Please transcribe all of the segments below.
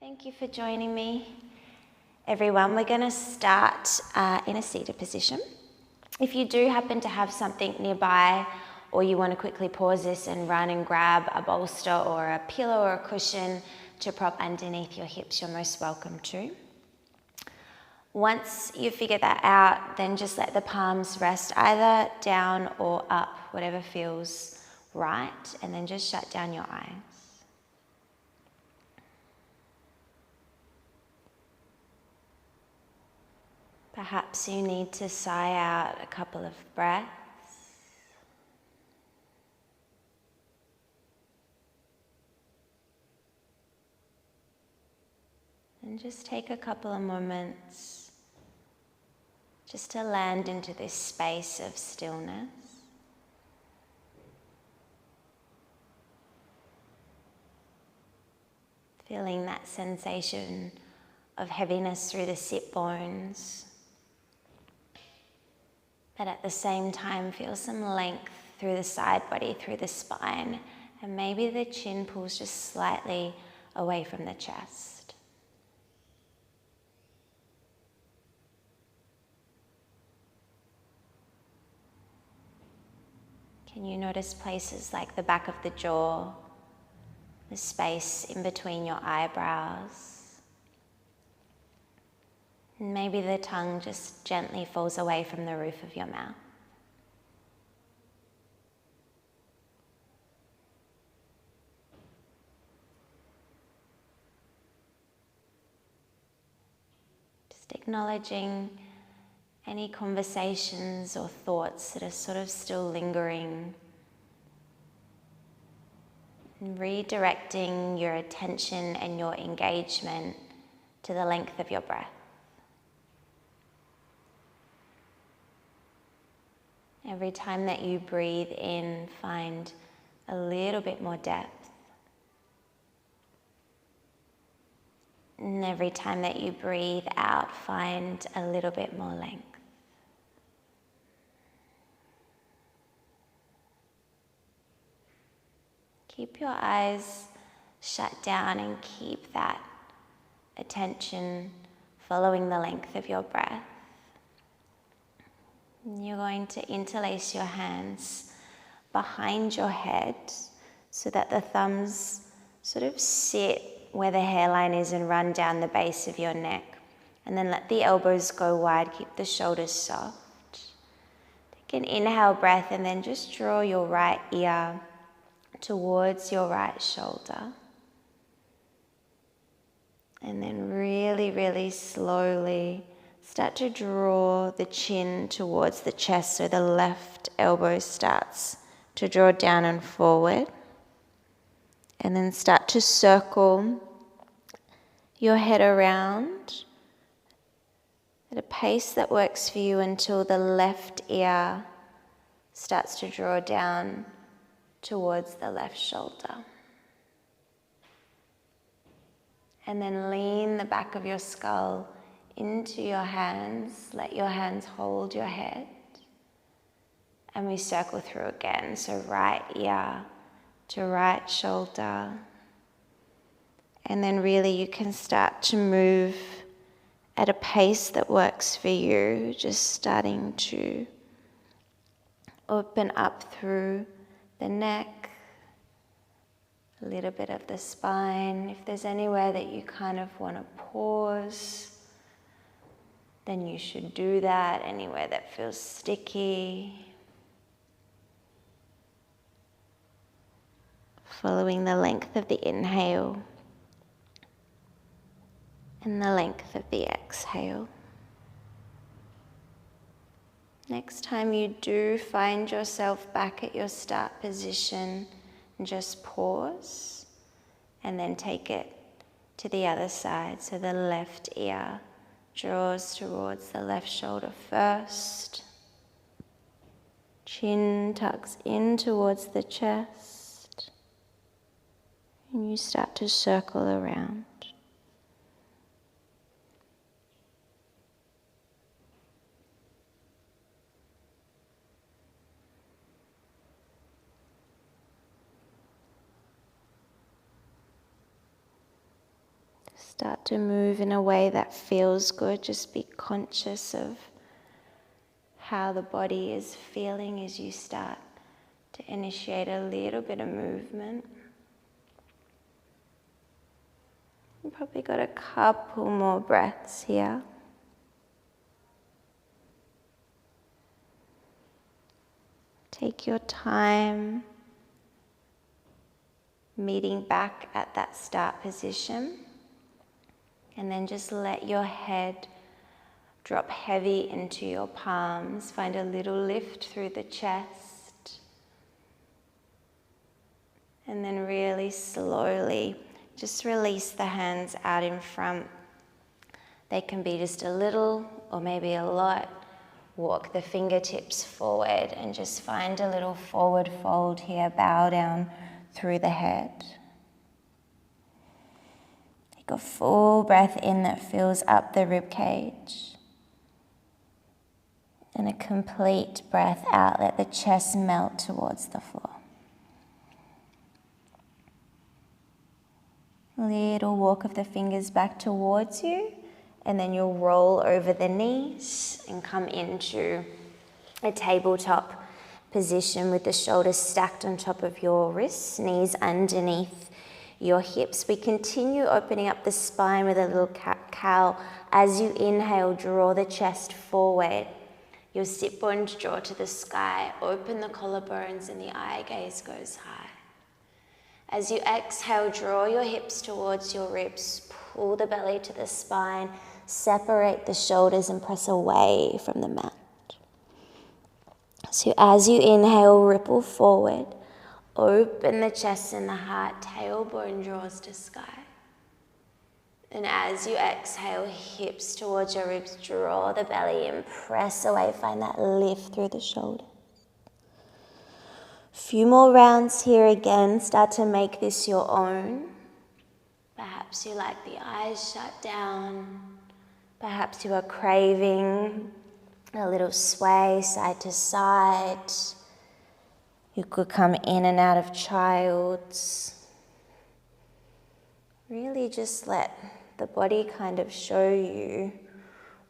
Thank you for joining me, everyone. We're going to start in a seated position. If you do happen to have something nearby, or you want to quickly pause this and run and grab a bolster or a pillow or a cushion to prop underneath your hips, you're most welcome to. Once you figure that out, then just let the palms rest either down or up, whatever feels right, and then just shut down your eyes. Perhaps you need to sigh out a couple of breaths. And just take a couple of moments just to land into this space of stillness. Feeling that sensation of heaviness through the sit bones, but at the same time feel some length through the side body, through the spine, and maybe the chin pulls just slightly away from the chest. Can you notice places like the back of the jaw, the space in between your eyebrows? And maybe the tongue just gently falls away from the roof of your mouth. Just acknowledging any conversations or thoughts that are sort of still lingering. And redirecting your attention and your engagement to the length of your breath. Every time that you breathe in, find a little bit more depth. And every time that you breathe out, find a little bit more length. Keep your eyes shut down and keep that attention following the length of your breath. You're going to interlace your hands behind your head so that the thumbs sort of sit where the hairline is and run down the base of your neck. And then let the elbows go wide, keep the shoulders soft. Take an inhale breath and then just draw your right ear towards your right shoulder. And then really, really slowly start to draw the chin towards the chest so the left elbow starts to draw down and forward. And then start to circle your head around at a pace that works for you until the left ear starts to draw down towards the left shoulder. And then lean the back of your skull into your hands. Let your hands hold your head. And we circle through again. So right ear to right shoulder. And then really you can start to move at a pace that works for you. Just starting to open up through the neck, a little bit of the spine. If there's anywhere that you kind of want to pause, then you should do that. Anywhere that feels sticky. Following the length of the inhale and the length of the exhale. Next time you do find yourself back at your start position, just pause and then take it to the other side. So the left ear draws towards the left shoulder first. Chin tucks in towards the chest. And you start to circle around. Start to move in a way that feels good. Just be conscious of how the body is feeling as you start to initiate a little bit of movement. You've probably got a couple more breaths here. Take your time meeting back at that start position, and then just let your head drop heavy into your palms. Find a little lift through the chest, and then really slowly just release the hands out in front. They can be just a little or maybe a lot. Walk the fingertips forward and just find a little forward fold here. Bow down through the head. Take a full breath in that fills up the rib cage. And a complete breath out. Let the chest melt towards the floor. Little walk of the fingers back towards you. And then you'll roll over the knees and come into a tabletop position with the shoulders stacked on top of your wrists, knees underneath your hips. We continue opening up the spine with a little cat-cow. As you inhale, draw the chest forward. Your sit bones draw to the sky. Open the collarbones and the eye gaze goes high. As you exhale, draw your hips towards your ribs. Pull the belly to the spine. Separate the shoulders and press away from the mat. So as you inhale, ripple forward. Open the chest and the heart. Tailbone draws to sky. And as you exhale, hips towards your ribs. Draw the belly and press away. Find that lift through the shoulders. Few more rounds here again. Start to make this your own. Perhaps you like the eyes shut down. Perhaps you are craving a little sway side to side. You could come in and out of child's. Really just let the body kind of show you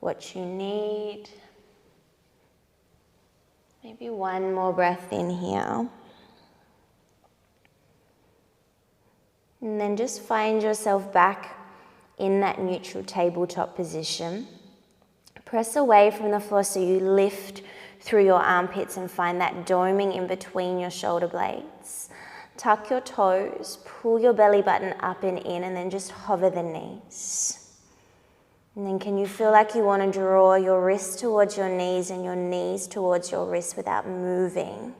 what you need. Maybe one more breath in here. And then just find yourself back in that neutral tabletop position. Press away from the floor so you lift through your armpits and find that doming in between your shoulder blades. Tuck your toes, pull your belly button up and in, and then just hover the knees. And then can you feel like you want to draw your wrists towards your knees and your knees towards your wrists without moving?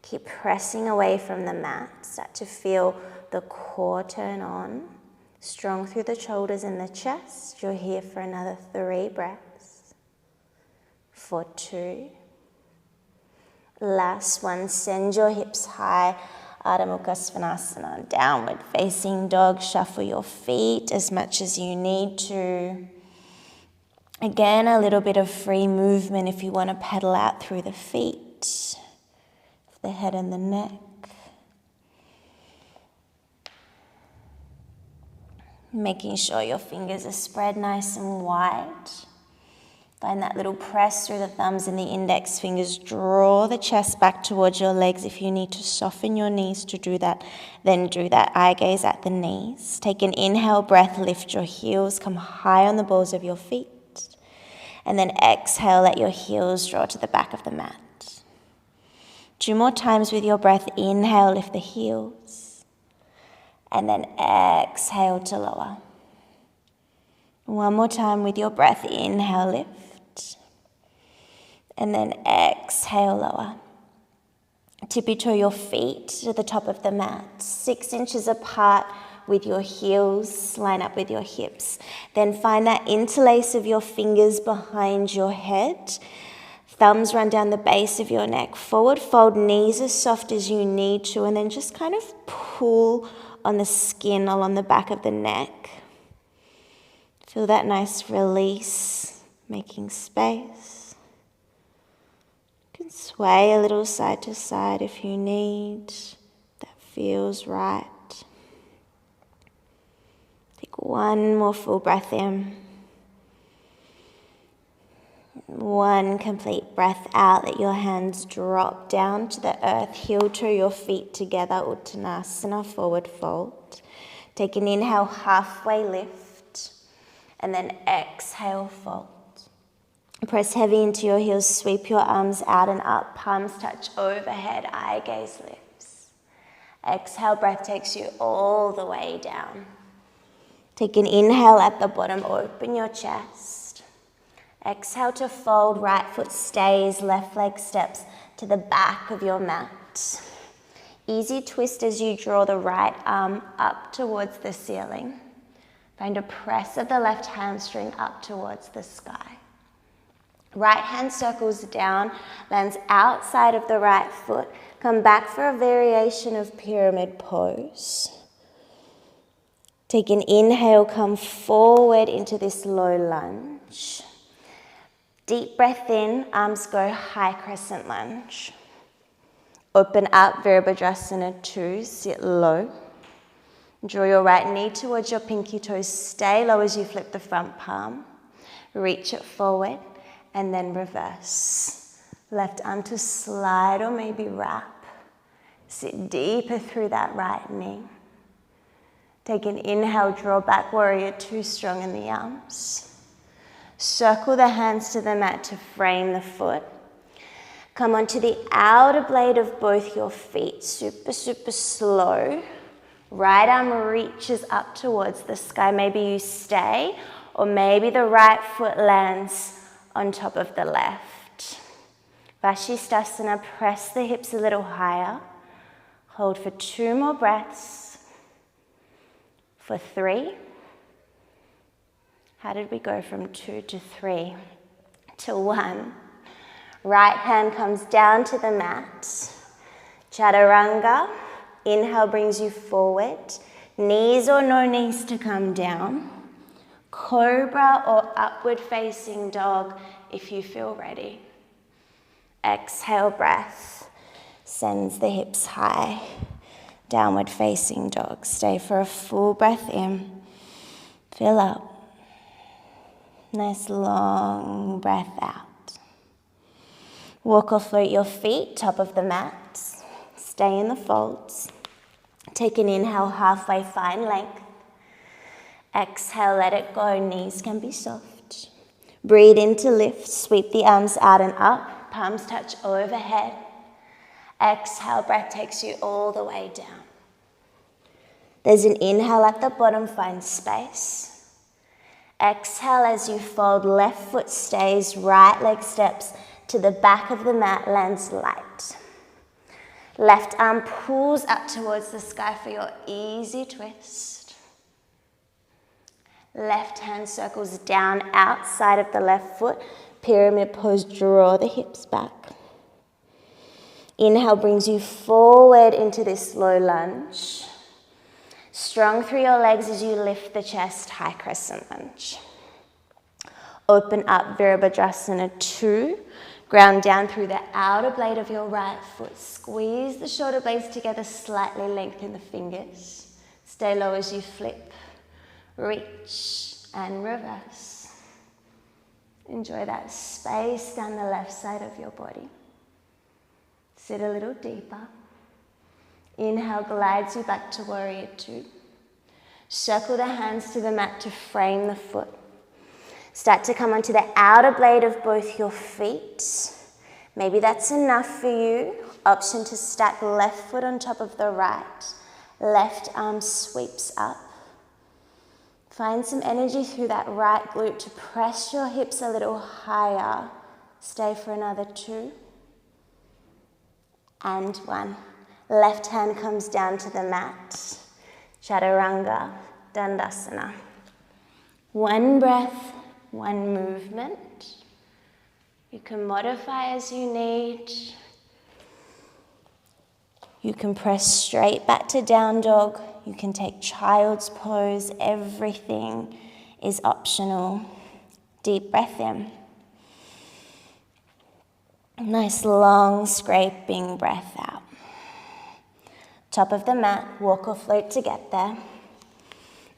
Keep pressing away from the mat. Start to feel the core turn on. Strong through the shoulders and the chest. You're here for another 3 breaths. For 2. Last one. Send your hips high. Adho Mukha Svanasana. Downward facing dog. Shuffle your feet as much as you need to. Again, a little bit of free movement if you want to pedal out through the feet, the head and the neck. Making sure your fingers are spread nice and wide. Find that little press through the thumbs and the index fingers. Draw the chest back towards your legs. If you need to soften your knees to do that, then do that. Eye gaze at the knees. Take an inhale breath, lift your heels, come high on the balls of your feet. And then exhale, let your heels draw to the back of the mat. 2 more times with your breath. Inhale, lift the heels. And then exhale to lower. 1 more time with your breath. Inhale, lift. And then exhale, lower. Tippy toe your feet to the top of the mat. 6 inches apart with your heels. Line up with your hips. Then find that interlace of your fingers behind your head. Thumbs run down the base of your neck. Forward fold, knees as soft as you need to. And then just kind of pull on the skin along the back of the neck. Feel that nice release, making space. You can sway a little side to side if you need. That feels right. Take One more full breath in. One complete breath out. Let your hands drop down to the earth. Heel toe your feet together, Uttanasana, forward fold. Take an inhale, halfway lift, and then exhale, fold. Press heavy into your heels, sweep your arms out and up, palms touch overhead, eye gaze lifts. Exhale, breath takes you all the way down. Take an inhale at the bottom, open your chest. Exhale to fold, right foot stays, left leg steps to the back of your mat. Easy twist as you draw the right arm up towards the ceiling. Find a press of the left hamstring up towards the sky. Right hand circles down, lands outside of the right foot. Come back for a variation of pyramid pose. Take an inhale, come forward into this low lunge. Deep breath in, arms go high crescent lunge. Open up, Virabhadrasana 2, sit low. Draw your right knee towards your pinky toes, stay low as you flip the front palm. Reach it forward. And then reverse. Left arm to slide or maybe wrap. Sit deeper through that right knee. Take an inhale, draw back, warrior 2, strong in the arms. Circle the hands to the mat to frame the foot. Come onto the outer blade of both your feet, super, super slow. Right arm reaches up towards the sky. Maybe you stay, or maybe the right foot lands on top of the left. Vashisthasana, press the hips a little higher. Hold for 2 more breaths. For 3. How did we go from 2 to 3 to 1? Right hand comes down to the mat. Chaturanga, inhale brings you forward. Knees or no knees to come down. Cobra or upward facing dog if you feel ready. Exhale, breath sends the hips high. Downward facing dog. Stay for a full breath in. Fill up. Nice long breath out. Walk or float your feet, top of the mat. Stay in the folds. Take an inhale, halfway, find length. Exhale, let it go, knees can be soft. Breathe in to lift, sweep the arms out and up, palms touch overhead. Exhale, breath takes you all the way down. There's an inhale at the bottom, find space. Exhale as you fold, left foot stays, right leg steps to the back of the mat, lands light. Left arm pulls up towards the sky for your easy twist. Left hand circles down outside of the left foot. Pyramid pose, draw the hips back. Inhale brings you forward into this low lunge. Strong through your legs as you lift the chest, high crescent lunge. Open up, Virabhadrasana 2. Ground down through the outer blade of your right foot. Squeeze the shoulder blades together, slightly lengthen the fingers. Stay low as you flip. Reach and reverse. Enjoy that space down the left side of your body. Sit a little deeper. Inhale glides you back to warrior 2. Circle the hands to the mat to frame the foot. Start to come onto the outer blade of both your feet. Maybe that's enough for you. Option to stack left foot on top of the right. Left arm sweeps up. Find some energy through that right glute to press your hips a little higher. Stay for another 2. And 1. Left hand comes down to the mat. Chaturanga, Dandasana. 1 breath, 1 movement. You can modify as you need. You can press straight back to down dog. You can take child's pose. Everything is optional. Deep breath in. Nice long scraping breath out. Top of the mat, walk or float to get there.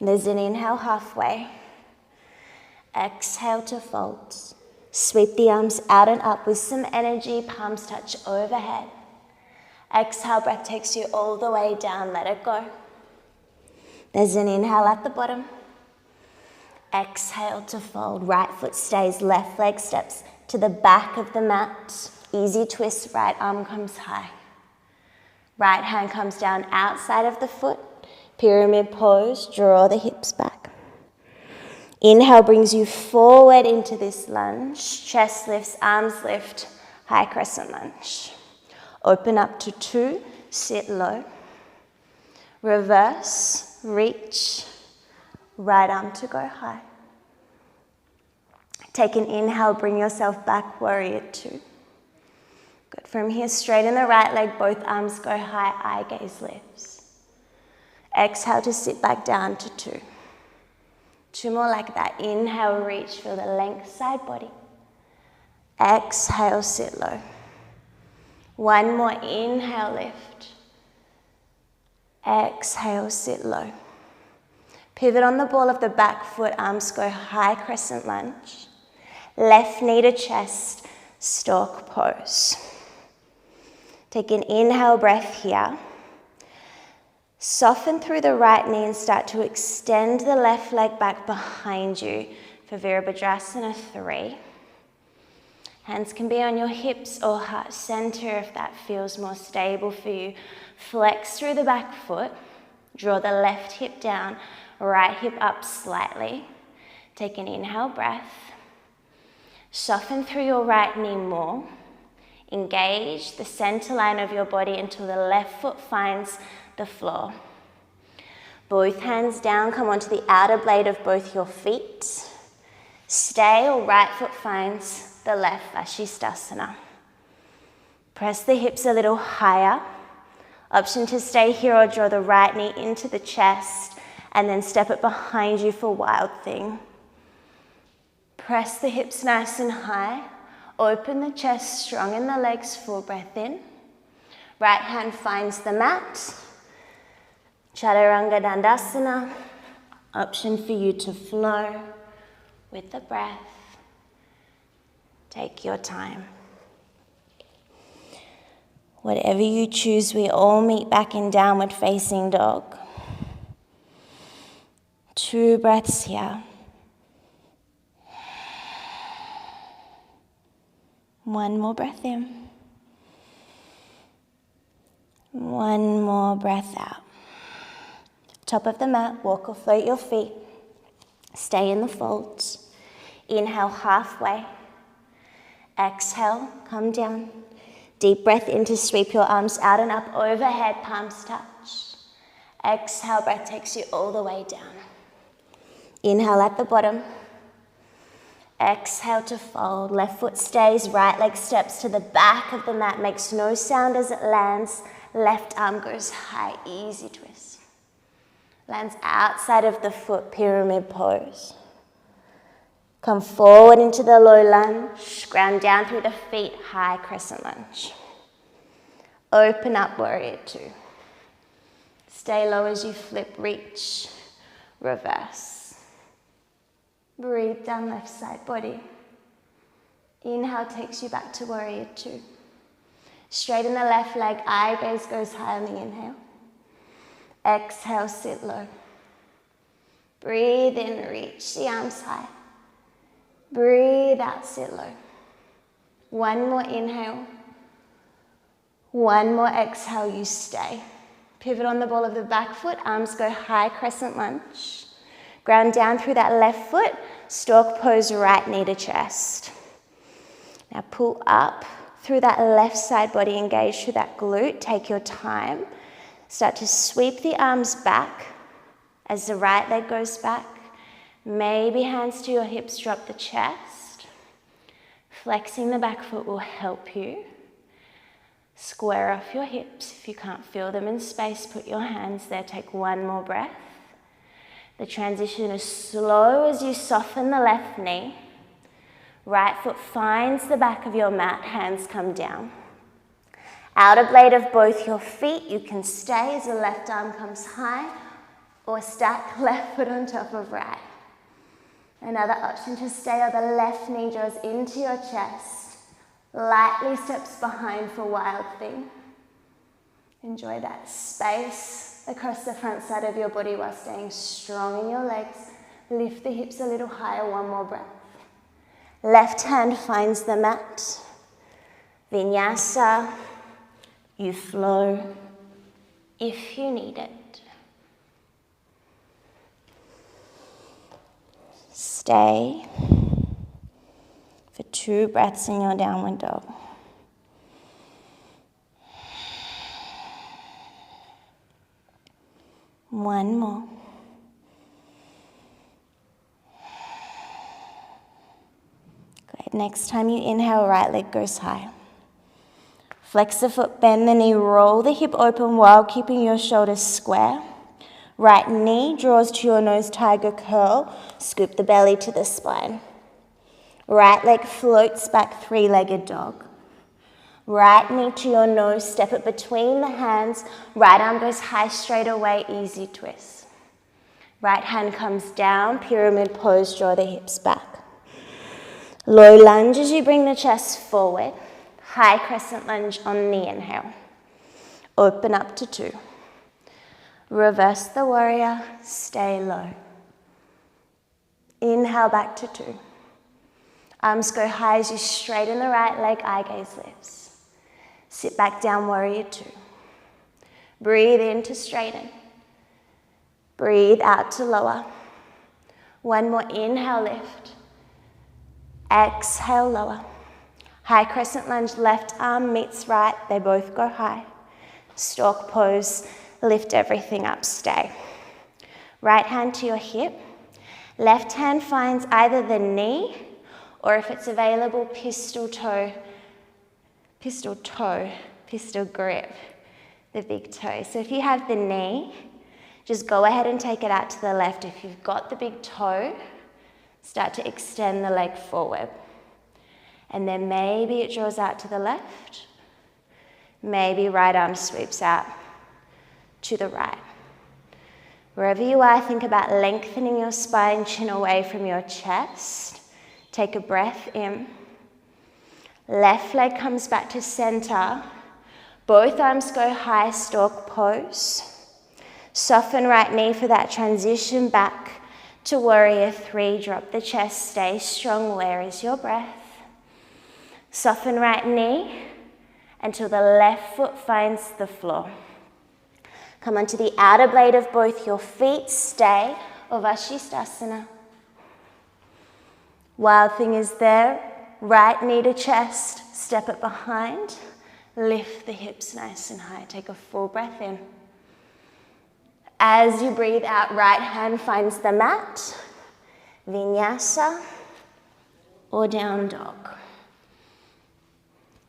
There's an inhale halfway. Exhale to fold. Sweep the arms out and up with some energy, palms touch overhead. Exhale, breath takes you all the way down, let it go. There's an inhale at the bottom. Exhale to fold, right foot stays, left leg steps to the back of the mat. Easy twist, right arm comes high. Right hand comes down outside of the foot. Pyramid pose, draw the hips back. Inhale brings you forward into this lunge. Chest lifts, arms lift, high crescent lunge. Open up to 2, sit low. Reverse, reach, right arm to go high. Take an inhale, bring yourself back, warrior 2. Good, from here, straighten the right leg, both arms go high, eye gaze lifts. Exhale to sit back down to 2. 2 more like that. Inhale, reach, feel the length, side body. Exhale, sit low. 1 more, inhale, lift. Exhale, sit low. Pivot on the ball of the back foot, arms go high, crescent lunge. Left knee to chest, stork pose. Take an inhale breath here. Soften through the right knee and start to extend the left leg back behind you for Virabhadrasana 3. Hands can be on your hips or heart center if that feels more stable for you. Flex through the back foot. Draw the left hip down, right hip up slightly. Take an inhale breath. Soften through your right knee more. Engage the center line of your body until the left foot finds the floor. Both hands down, come onto the outer blade of both your feet. Stay or right foot finds the left Vashisthasana. Press the hips a little higher. Option to stay here or draw the right knee into the chest and then step it behind you for Wild Thing. Press the hips nice and high. Open the chest, strong in the legs, full breath in. Right hand finds the mat. Chaturanga Dandasana. Option for you to flow with the breath. Take your time. Whatever you choose, we all meet back in downward facing dog. 2 breaths here. 1 more breath in. 1 more breath out. Top of the mat, walk or float your feet. Stay in the folds. Inhale halfway. Exhale, come down. Deep breath in to sweep your arms out and up overhead, palms touch. Exhale, breath takes you all the way down. Inhale at the bottom. Exhale to fold. Left foot stays, right leg steps to the back of the mat, makes no sound as it lands. Left arm goes high, easy twist. Lands outside of the foot, pyramid pose. Come forward into the low lunge, ground down through the feet, high crescent lunge. Open up, warrior 2. Stay low as you flip, reach, reverse. Breathe down left side body. Inhale takes you back to warrior 2. Straighten the left leg, eye gaze goes high on the inhale. Exhale, sit low. Breathe in, reach the arms high. Breathe out, sit low. 1 more inhale. 1 more exhale, you stay. Pivot on the ball of the back foot, arms go high, crescent lunge. Ground down through that left foot, stork pose, right knee to chest. Now pull up through that left side body, engage through that glute, take your time. Start to sweep the arms back as the right leg goes back. Maybe hands to your hips, drop the chest. Flexing the back foot will help you. Square off your hips. If you can't feel them in space, put your hands there. Take 1 more breath. The transition is slow as you soften the left knee. Right foot finds the back of your mat, hands come down. Outer blade of both your feet, you can stay as the left arm comes high, or stack left foot on top of right. Another option to stay on the left knee draws into your chest, lightly steps behind for Wild Thing. Enjoy that space across the front side of your body while staying strong in your legs. Lift the hips a little higher, one more breath. Left hand finds the mat. Vinyasa, you flow if you need it. Stay for 2 breaths in your downward dog. One more. Great. Next time you inhale, right leg goes high. Flex the foot, bend the knee, roll the hip open while keeping your shoulders square. Right knee draws to your nose, tiger curl. Scoop the belly to the spine. Right leg floats back, 3-legged dog. Right knee to your nose, step it between the hands. Right arm goes high straight away, easy twist. Right hand comes down, pyramid pose, draw the hips back. Low lunge as you bring the chest forward. High crescent lunge on the inhale. Open up to 2. Reverse the warrior, stay low. Inhale back to 2. Arms go high as you straighten the right leg, eye gaze lifts. Sit back down, warrior 2. Breathe in to straighten. Breathe out to lower. One more, inhale, lift. Exhale, lower. High crescent lunge, left arm meets right, they both go high. Stork pose, lift everything up, stay. Right hand to your hip. Left hand finds either the knee, or if it's available, pistol grip, the big toe. So if you have the knee, just go ahead and take it out to the left. If you've got the big toe, start to extend the leg forward. And then maybe it draws out to the left. Maybe right arm sweeps out to the right. Wherever you are, think about lengthening your spine, chin away from your chest. Take a breath in. Left leg comes back to center. Both arms go high, stork pose. Soften right knee for that transition back to warrior 3. Drop the chest, stay strong. Where is your breath? Soften right knee until the left foot finds the floor. Come onto the outer blade of both your feet. Stay, Vashisthasana. Wild Thing is there. Right knee to chest. Step it behind. Lift the hips nice and high. Take a full breath in. As you breathe out, right hand finds the mat. Vinyasa or down dog.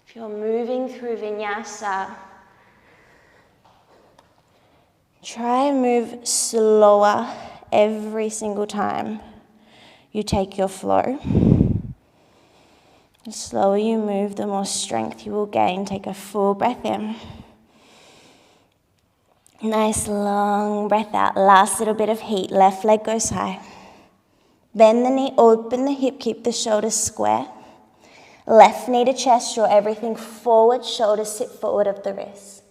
If you're moving through Vinyasa, try and move slower every single time you take your flow. The slower you move, the more strength you will gain. Take a full breath in. Nice long breath out. Last little bit of heat. Left leg goes high. Bend the knee, open the hip, keep the shoulders square. Left knee to chest, draw everything forward, shoulders sit forward of the wrist.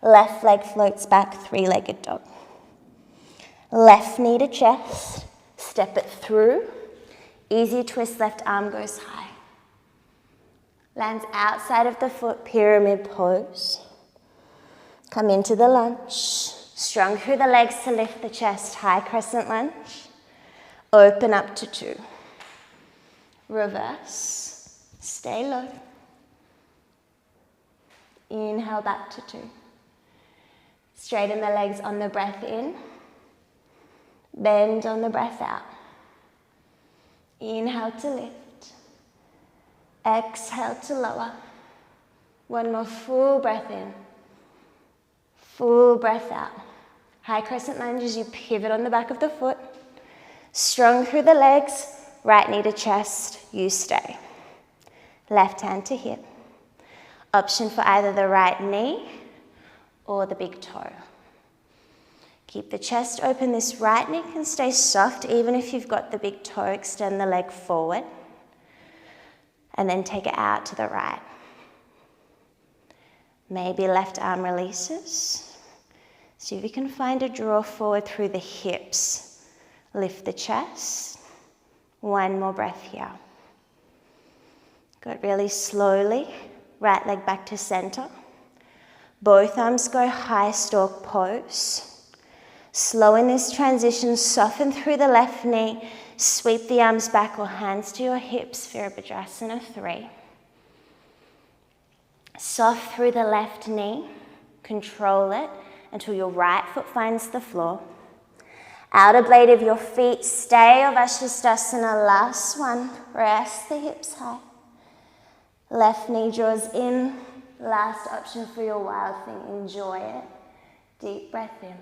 Left leg floats back, 3-legged dog. Left knee to chest, step it through. Easy twist, left arm goes high. Lands outside of the foot, pyramid pose. Come into the lunge. Strong through the legs to lift the chest, high crescent lunge. Open up to 2. Reverse. Stay low. Inhale back to 2. Straighten the legs on the breath in. Bend on the breath out. Inhale to lift. Exhale to lower. One more full breath in. Full breath out. High crescent lunge as you pivot on the back of the foot. Strong through the legs. Right knee to chest. You stay. Left hand to hip. Option for either the right knee or the big toe. Keep the chest open. This right knee can stay soft even if you've got the big toe. Extend the leg forward. And then take it out to the right. Maybe left arm releases. See if you can find a draw forward through the hips. Lift the chest. One more breath here. Good, really slowly. Right leg back to center. Both arms go high stork pose. Slow in this transition, soften through the left knee. Sweep the arms back or hands to your hips, Virabhadrasana 3. Soft through the left knee, control it until your right foot finds the floor. Outer blade of your feet, stay of Vashisthasana, last one. Press the hips high. Left knee draws in, last option for your wild thing, enjoy it. Deep breath in.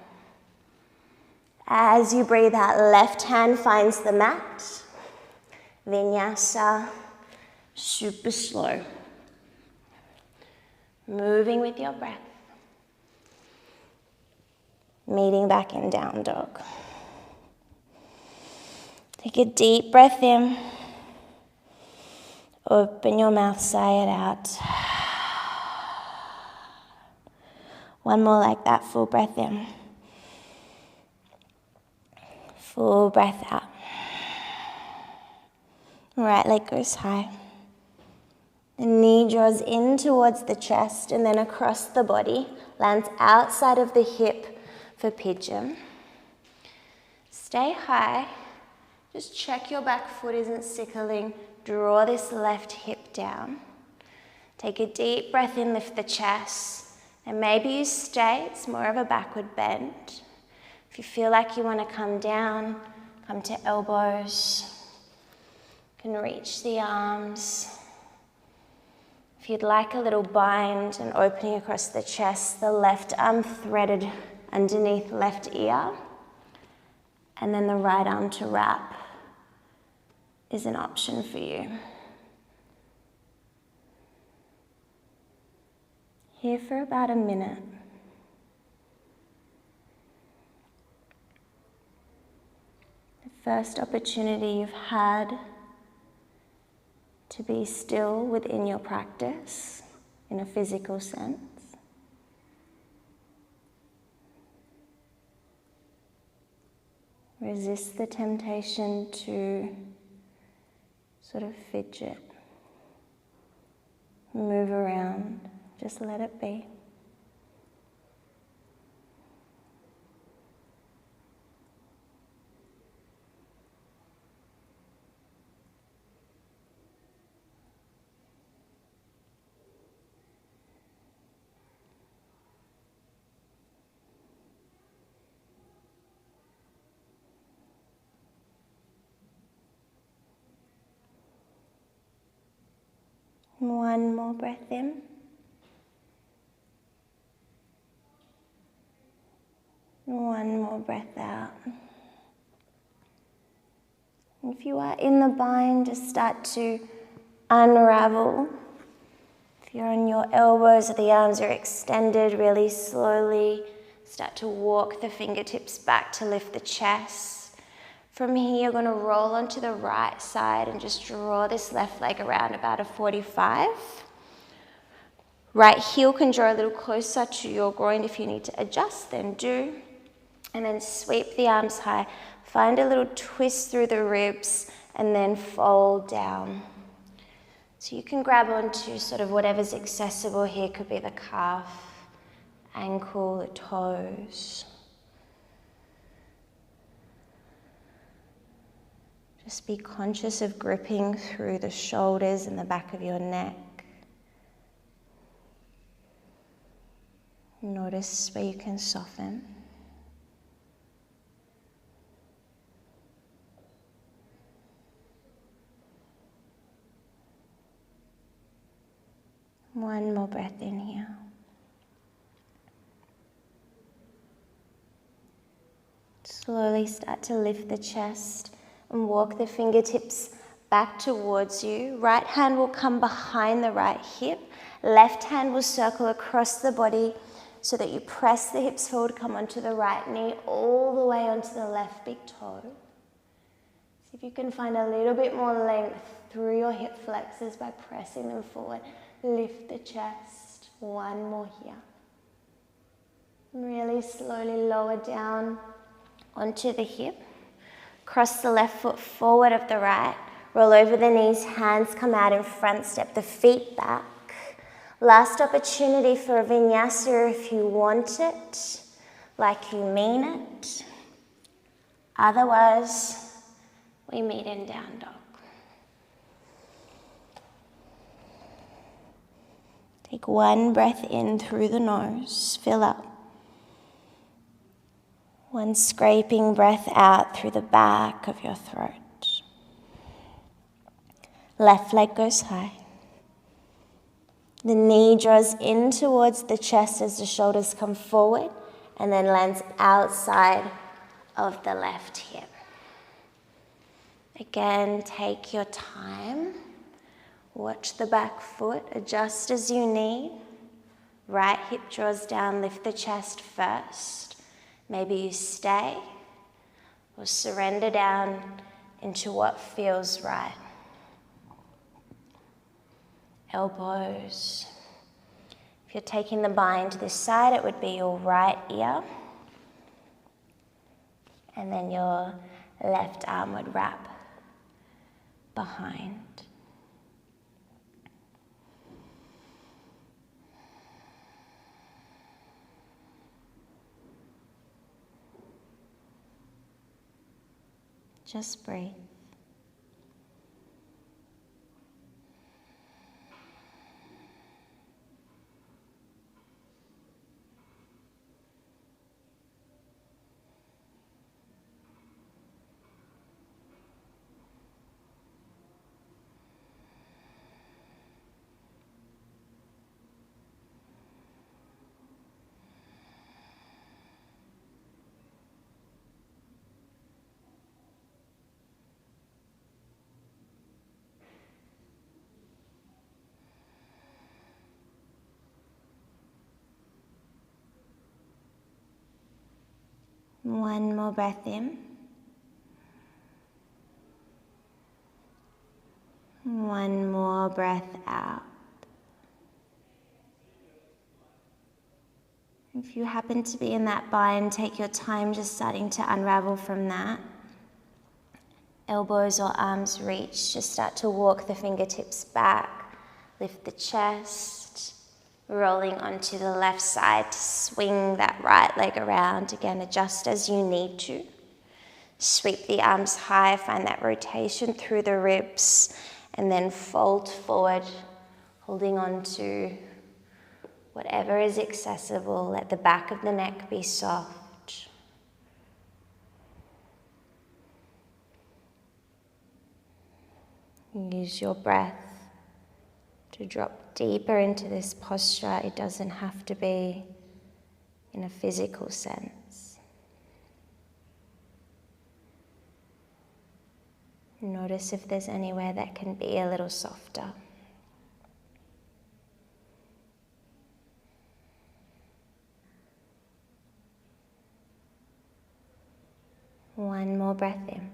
As you breathe out, left hand finds the mat. Vinyasa, super slow. Moving with your breath. Meeting back in down dog. Take a deep breath in. Open your mouth, sigh it out. One more like that, full breath in. Full breath out. Right leg goes high. The knee draws in towards the chest and then across the body. Lands outside of the hip for pigeon. Stay high. Just check your back foot isn't sickling. Draw this left hip down. Take a deep breath in, lift the chest. And maybe you stay, it's more of a backward bend. If you feel like you want to come down, come to elbows. You can reach the arms. If you'd like a little bind and opening across the chest, the left arm threaded underneath left ear. And then the right arm to wrap is an option for you. Here for about a minute. The first opportunity you've had to be still within your practice in a physical sense. Resist the temptation to sort of fidget, move around, just let it be. One more breath in. One more breath out. If you are in the bind, just start to unravel. If you're on your elbows or the arms are extended, really slowly start to walk the fingertips back to lift the chest. From here, you're going to roll onto the right side and just draw this left leg around about a 45. Right heel can draw a little closer to your groin. If you need to adjust, then do. And then sweep the arms high. Find a little twist through the ribs and then fold down. So you can grab onto sort of whatever's accessible here. Could be the calf, ankle, the toes. Just be conscious of gripping through the shoulders and the back of your neck. Notice where you can soften. One more breath in here. Slowly start to lift the chest. And walk the fingertips back towards you. Right hand will come behind the right hip. Left hand will circle across the body. so that you press the hips forward, come onto the right knee, all the way onto the left big toe. See if you can find a little bit more length through your hip flexors by pressing them forward. Lift the chest. One more here. Really slowly lower down onto the hip. Cross the left foot forward of the right. Roll over the knees, hands come out in front, step the feet back. Last opportunity for a vinyasa if you want it, like you mean it. Otherwise, we meet in down dog. Take one breath in through the nose, fill up. One scraping breath out through the back of your throat. Left leg goes high. The knee draws in towards the chest as the shoulders come forward and then lands outside of the left hip. Again, take your time. Watch the back foot, adjust as you need. Right hip draws down, lift the chest first. Maybe you stay or surrender down into what feels right. Elbows. If you're taking the bind to this side, it would be your right ear. And then your left arm would wrap behind. Just breathe. One more breath in. One more breath out. If you happen to be in that bind, take your time just starting to unravel from that. Elbows or arms reach, just start to walk the fingertips back, lift the chest. Rolling onto the left side to swing that right leg around. Again, adjust as you need to. Sweep the arms high, find that rotation through the ribs, and then fold forward, holding on to whatever is accessible. Let the back of the neck be soft. Use your breath to drop deeper into this posture. It doesn't have to be in a physical sense. Notice if there's anywhere that can be a little softer. One more breath in.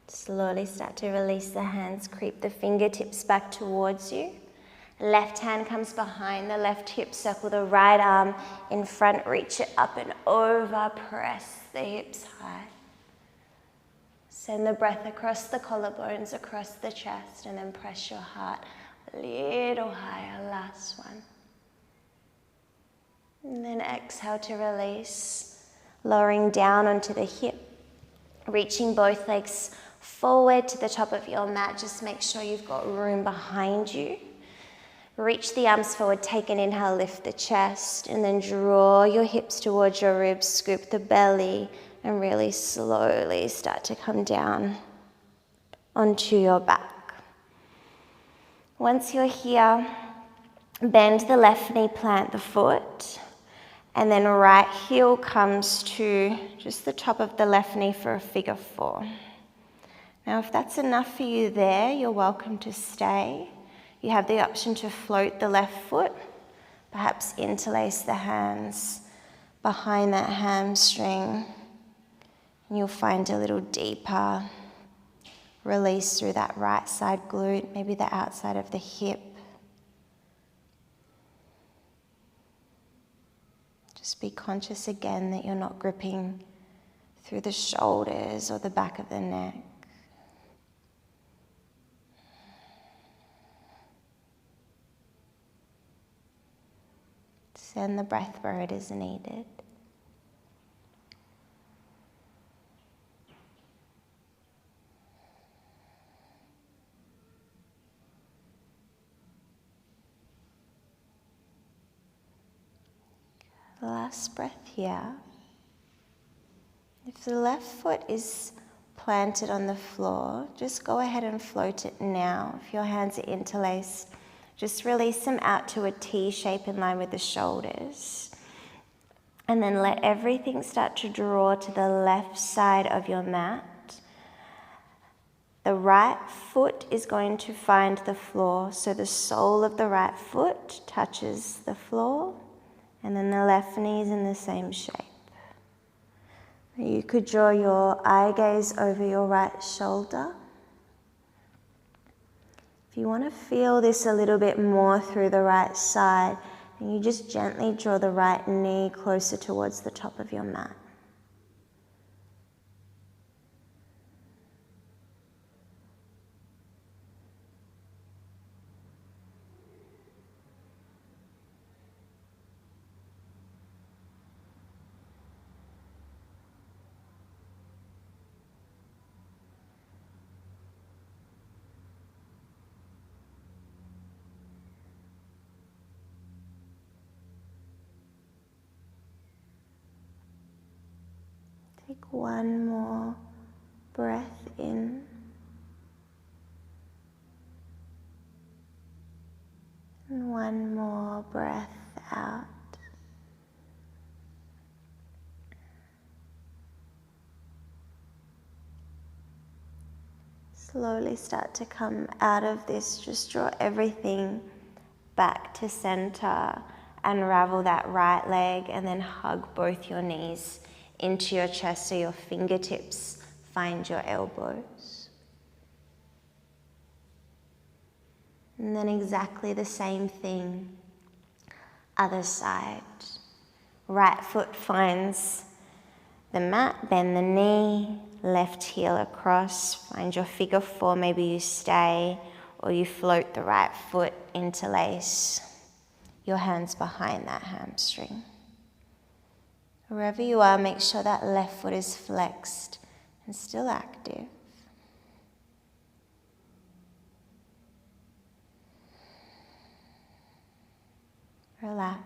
Slowly start to release the hands, creep the fingertips back towards you. Left hand comes behind the left hip, circle the right arm in front, reach it up and over, press the hips high. Send the breath across the collarbones, across the chest, and then press your heart a little higher, last one. And then exhale to release, lowering down onto the hip, reaching both legs forward to the top of your mat. Just make sure you've got room behind you. Reach the arms forward, take an inhale, lift the chest, and then draw your hips towards your ribs, scoop the belly, and really slowly start to come down onto your back. Once you're here, bend the left knee, plant the foot, and then right heel comes to just the top of the left knee for a figure four. Now, if that's enough for you there, you're welcome to stay. You have the option to float the left foot, perhaps interlace the hands behind that hamstring, and you'll find a little deeper release through that right side glute, maybe the outside of the hip. Just be conscious again that you're not gripping through the shoulders or the back of the neck. Send the breath where it is needed. Last breath here. If the left foot is planted on the floor, just go ahead and float it now. If your hands are interlaced, just release them out to a T shape in line with the shoulders. And then let everything start to draw to the left side of your mat. The right foot is going to find the floor, so the sole of the right foot touches the floor, and then the left knee is in the same shape. You could draw your eye gaze over your right shoulder. If you want to feel this a little bit more through the right side, then you just gently draw the right knee closer towards the top of your mat. Take one more breath in. And one more breath out. Slowly start to come out of this. Just draw everything back to center. Unravel that right leg and then hug both your knees into your chest so your fingertips find your elbows. And then exactly the same thing, other side. Right foot finds the mat, bend the knee, left heel across, find your figure four, maybe you stay or you float the right foot, interlace your hands behind that hamstring. Wherever you are, make sure that left foot is flexed and still active. Relax.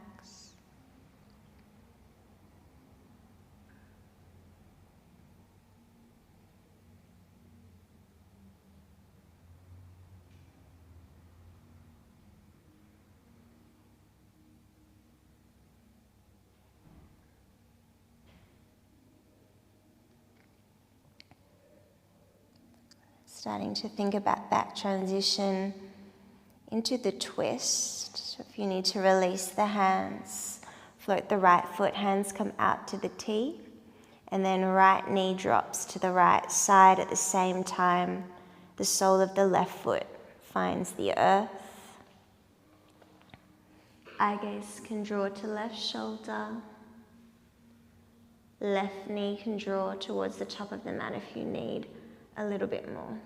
Starting to think about that transition into the twist. So if you need to release the hands, float the right foot, hands come out to the T, and then right knee drops to the right side at the same time. The sole of the left foot finds the earth. Eye gaze can draw to left shoulder. Left knee can draw towards the top of the mat if you need a little bit more.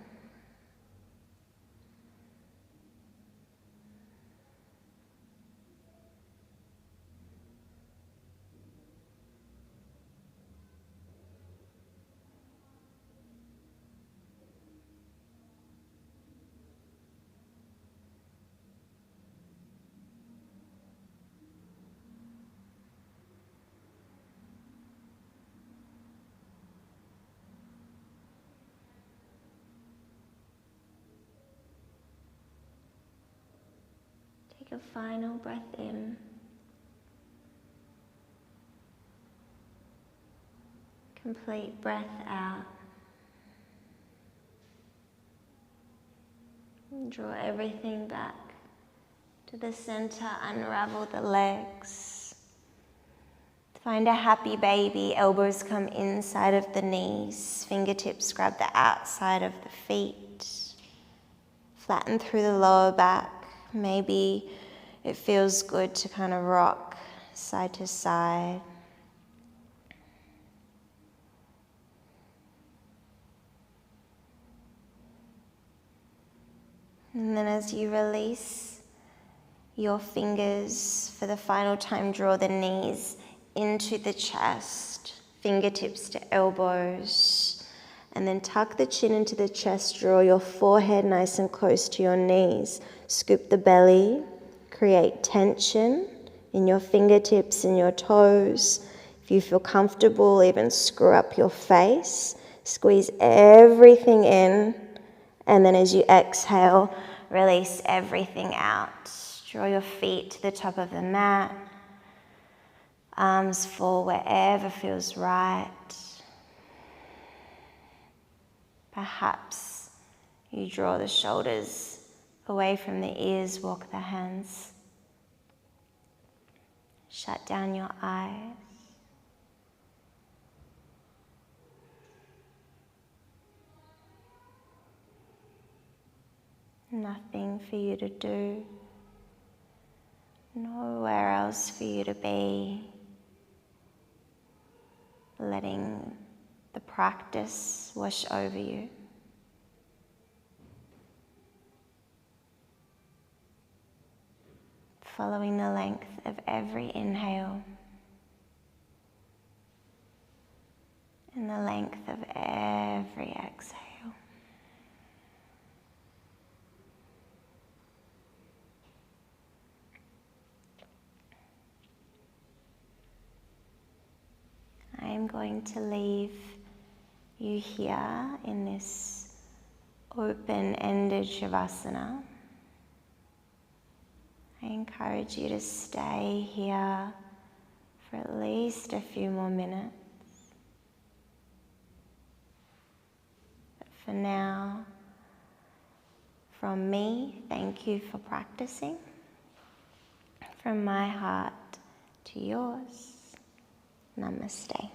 Take a final breath in. Complete breath out. Draw everything back to the center, unravel the legs. Find a happy baby, elbows come inside of the knees, fingertips grab the outside of the feet. Flatten through the lower back. Maybe it feels good to kind of rock side to side. And then as you release your fingers for the final time, draw the knees into the chest, fingertips to elbows, and then tuck the chin into the chest, draw your forehead nice and close to your knees, scoop the belly, create tension in your fingertips and your toes. If you feel comfortable, even screw up your face, squeeze everything in, and then as you exhale, release everything out. Draw your feet to the top of the mat. Arms fall wherever feels right. Perhaps you draw the shoulders away from the ears, walk the hands. Shut down your eyes. Nothing for you to do. Nowhere else for you to be. Letting the practice wash over you. Following the length of every inhale and the length of every exhale. I am going to leave you here in this open-ended Shavasana. I encourage you to stay here for at least a few more minutes. But for now, from me, thank you for practicing. From my heart to yours, namaste.